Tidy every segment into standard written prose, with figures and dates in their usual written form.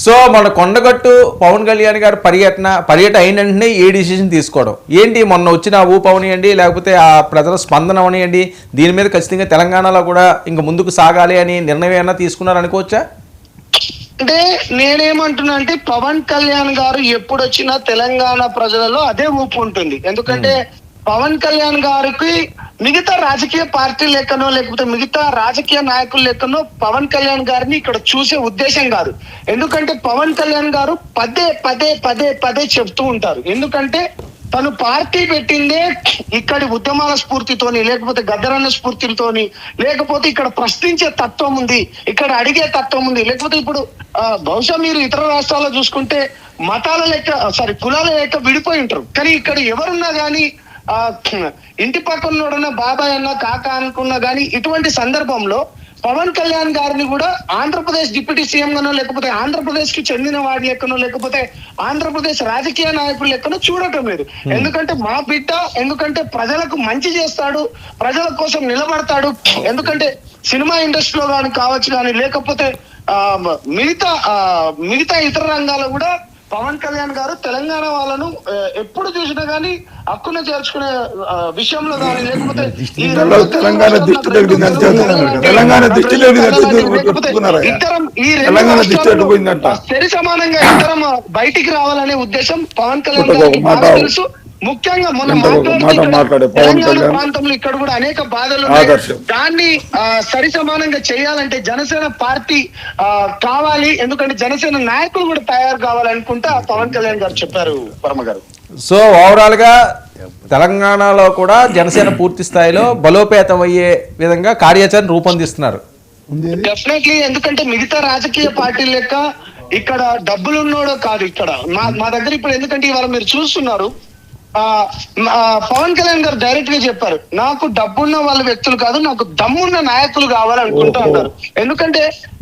So మన కొండగట్టు పవన్ కళ్యాణ్ గారు పర్యటన అయిన వెంటనే ఏ డిసిషన్ తీసుకోవడం ఏంటి? మొన్న వచ్చిన ఊపు అవనియండి, లేకపోతే ఆ ప్రజల స్పందన అవనియండి, దీని మీద ఖచ్చితంగా తెలంగాణలో కూడా ఇంక ముందుకు సాగాలి అని నిర్ణయం ఏమైనా తీసుకున్నారు అనుకోవచ్చా? అంటే నేనేమంటున్నా అంటే పవన్ కళ్యాణ్ గారు ఎప్పుడు వచ్చినా తెలంగాణ ప్రజలలో అదే ఊపు ఉంటుంది. ఎందుకంటే పవన్ కళ్యాణ్ గారికి మిగతా రాజకీయ పార్టీ లెక్కనో లేకపోతే మిగతా రాజకీయ నాయకుల లెక్కనో పవన్ కళ్యాణ్ గారిని ఇక్కడ చూసే ఉద్దేశం కాదు. ఎందుకంటే పవన్ కళ్యాణ్ గారు పదే పదే పదే పదే చెప్తూ ఉంటారు. ఎందుకంటే తను పార్టీ పెట్టిందే ఇక్కడి ఉద్యమాల స్ఫూర్తితోని, లేకపోతే గద్దరన్న స్ఫూర్తితోని, లేకపోతే ఇక్కడ ప్రశ్నించే తత్వం ఉంది, ఇక్కడ అడిగే తత్వం ఉంది. లేకపోతే ఇప్పుడు బహుశా మీరు ఇతర రాష్ట్రాల్లో చూసుకుంటే మతాల లెక్క కులాల లెక్క విడిపోయి ఉంటారు. కానీ ఇక్కడ ఎవరున్నా గానీ ఇంటి పక్కన బాబాయ్ అన్న కాక అనుకున్నా గానీ ఇటువంటి సందర్భంలో పవన్ కళ్యాణ్ గారిని కూడా ఆంధ్రప్రదేశ్ డిప్యూటీ సీఎం గానో లేకపోతే ఆంధ్రప్రదేశ్ కి చెందిన వాడి లెక్కనో లేకపోతే ఆంధ్రప్రదేశ్ రాజకీయ నాయకుల లెక్కనో చూడటం లేదు. ఎందుకంటే మా బిడ్డ ఎందుకంటే ప్రజలకు మంచి చేస్తాడు, ప్రజల కోసం నిలబడతాడు. ఎందుకంటే సినిమా ఇండస్ట్రీలో కానీ కావచ్చు కానీ లేకపోతే మిగతా ఇతర రంగాల్లో కూడా పవన్ కళ్యాణ్ గారు తెలంగాణ వాళ్ళను ఎప్పుడు చూసినా గానీ హక్కున చేర్చుకునే విషయంలో కానీ లేకపోతే సరి సమానంగా ఇద్దరం బయటికి రావాలనే ఉద్దేశం పవన్ కళ్యాణ్ గారికి బాగా తెలుసు. ముఖ్యంగా మొన్న తెలంగాణ ప్రాంతంలో ఇక్కడ కూడా అనేక బాధలు ఉన్నాయి. దాన్ని సరి సమానంగా చేయాలంటే జనసేన పార్టీ కావాలి. ఎందుకంటే జనసేన నాయకులు కూడా తయారు కావాలనుకుంటా పవన్ కళ్యాణ్ గారు చెప్పారు వర్మ గారు. సో ఓవరాల్ గా తెలంగాణలో కూడా జనసేన పూర్తి స్థాయిలో బలోపేతం అయ్యే విధంగా కార్యాచరణ రూపొందిస్తున్నారు. డెఫినెట్లీ. ఎందుకంటే మిగతా రాజకీయ పార్టీ లెక్క ఇక్కడ డబ్బులు ఉన్నోడో కాదు. ఇక్కడ మా దగ్గర ఇప్పుడు ఎందుకంటే ఇవాళ మీరు చూస్తున్నారు పవన్ కళ్యాణ్ గారు డైరెక్ట్ గా చెప్పారు, నాకు డబ్బున్న వాళ్ళ వ్యక్తులు కాదు, నాకు దమ్మున్న నాయకులు కావాలనుకుంటూ అన్నారు. ఎందుకంటే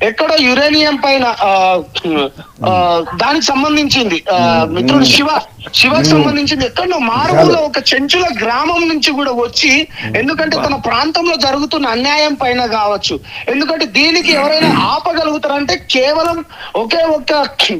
ఎక్కడో యురేనియం పైన దానికి సంబంధించింది మిత్రుడు శివకి సంబంధించింది ఎక్కడో మారుమూల ఒక చెంచుల గ్రామం నుంచి కూడా వచ్చి, ఎందుకంటే తన ప్రాంతంలో జరుగుతున్న అన్యాయం పైన కావచ్చు, ఎందుకంటే దీనికి ఎవరైనా ఆపగలుగుతారంటే కేవలం ఒకే ఒక్క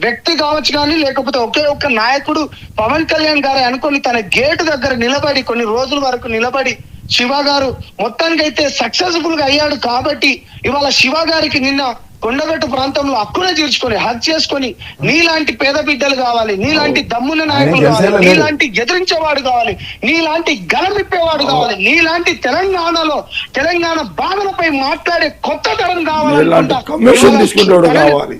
వ్యక్తి కావచ్చు కానీ లేకపోతే ఒకే ఒక్క నాయకుడు పవన్ కళ్యాణ్ గారే అనుకొని తన గేటు దగ్గర నిలబడి కొన్ని రోజుల వరకు నిలబడి శివ గారు మొత్తానికైతే సక్సెస్ఫుల్ గా అయ్యాడు. కాబట్టి ఇవాళ శివ గారికి నిన్న కొండగట్టు ప్రాంతంలో హక్కున తీర్చుకొని హక్ చేసుకొని నీలాంటి పేద బిడ్డలు కావాలి, నీలాంటి దమ్మున నాయకులు కావాలి, నీలాంటి ఎదిరించేవాడు కావాలి, నీలాంటి గలమిప్పేవాడు కావాలి, నీలాంటి తెలంగాణలో తెలంగాణ బాధలపై మాట్లాడే కొత్త తరం కావాలి.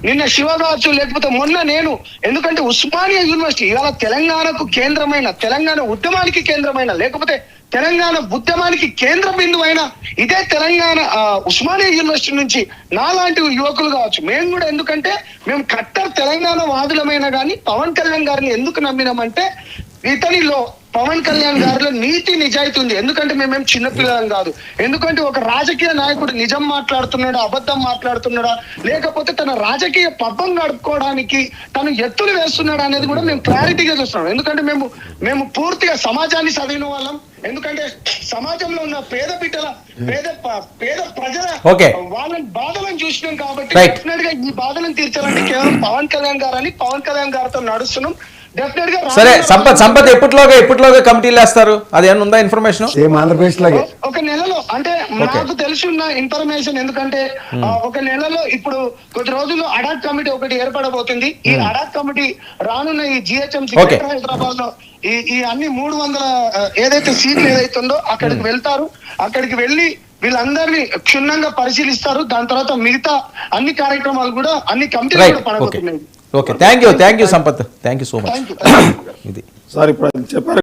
నిన్న శివ కావచ్చు లేకపోతే మొన్న నేను, ఎందుకంటే ఉస్మానియా యూనివర్సిటీ ఇవాళ తెలంగాణకు కేంద్రమైన, తెలంగాణ ఉద్యమానికి కేంద్రమైన, లేకపోతే తెలంగాణ ఉద్యమానికి కేంద్ర బిందువైన ఇదే తెలంగాణ ఉస్మానియా యూనివర్సిటీ నుంచి నాలాంటి యువకులు కావచ్చు మేము కూడా, ఎందుకంటే మేము కట్టర్ తెలంగాణ వాదులమైన కానీ పవన్ కళ్యాణ్ గారిని ఎందుకు నమ్మినామంటే ఇతనిలో పవన్ కళ్యాణ్ గారిలో నీతి నిజాయితీ ఉంది. ఎందుకంటే మేమేం చిన్నపిల్లలం కాదు. ఎందుకంటే ఒక రాజకీయ నాయకుడు నిజం మాట్లాడుతున్నాడా, అబద్ధం మాట్లాడుతున్నాడా, లేకపోతే తన రాజకీయ పబ్బం గడుపుకోవడానికి తను ఎత్తులు వేస్తున్నాడా అనేది కూడా మేము క్లారిటీగా చూస్తున్నాం. ఎందుకంటే మేము పూర్తిగా సమాజాన్ని చదివిన వాళ్ళం. ఎందుకంటే సమాజంలో ఉన్న పేద బిడ్డల పేద ప్రజల వాళ్ళని బాధలను చూసినాం. కాబట్టి డెఫినెట్ గా ఈ బాధలను తీర్చాలంటే కేవలం పవన్ కళ్యాణ్ గారని పవన్ కళ్యాణ్ గారితో నడుస్తున్నాం. సరే సంపత్ ఎప్పటిలోగా కమిటీలు వేస్తారు, అదేమన్నా ఉందా ఇన్ఫర్మేషన్? ఒక నెలలో అంటే నాకు తెలిసిన ఇన్ఫర్మేషన్, ఎందుకంటే ఒక నెలలో ఇప్పుడు కొద్ది రోజుల్లో అడాక్ కమిటీ ఒకటి ఏర్పడబోతుంది. ఈ అడాక్ కమిటీ రానున్న ఈ జిహెచ్ఎంసీ హైదరాబాద్ లో ఈ అన్ని 300 ఏదైతే సీట్లు ఏదైతుందో అక్కడికి వెళ్తారు. అక్కడికి వెళ్ళి వీళ్ళందరినీ క్షుణ్ణంగా పరిశీలిస్తారు. దాని తర్వాత మిగతా అన్ని కార్యక్రమాలు కూడా అన్ని కమిటీలు కూడా పడబోతున్నాయి. Okay, thank you Sampath, thank you so much. ఇది సార్ ఇప్పుడు చెప్పారు.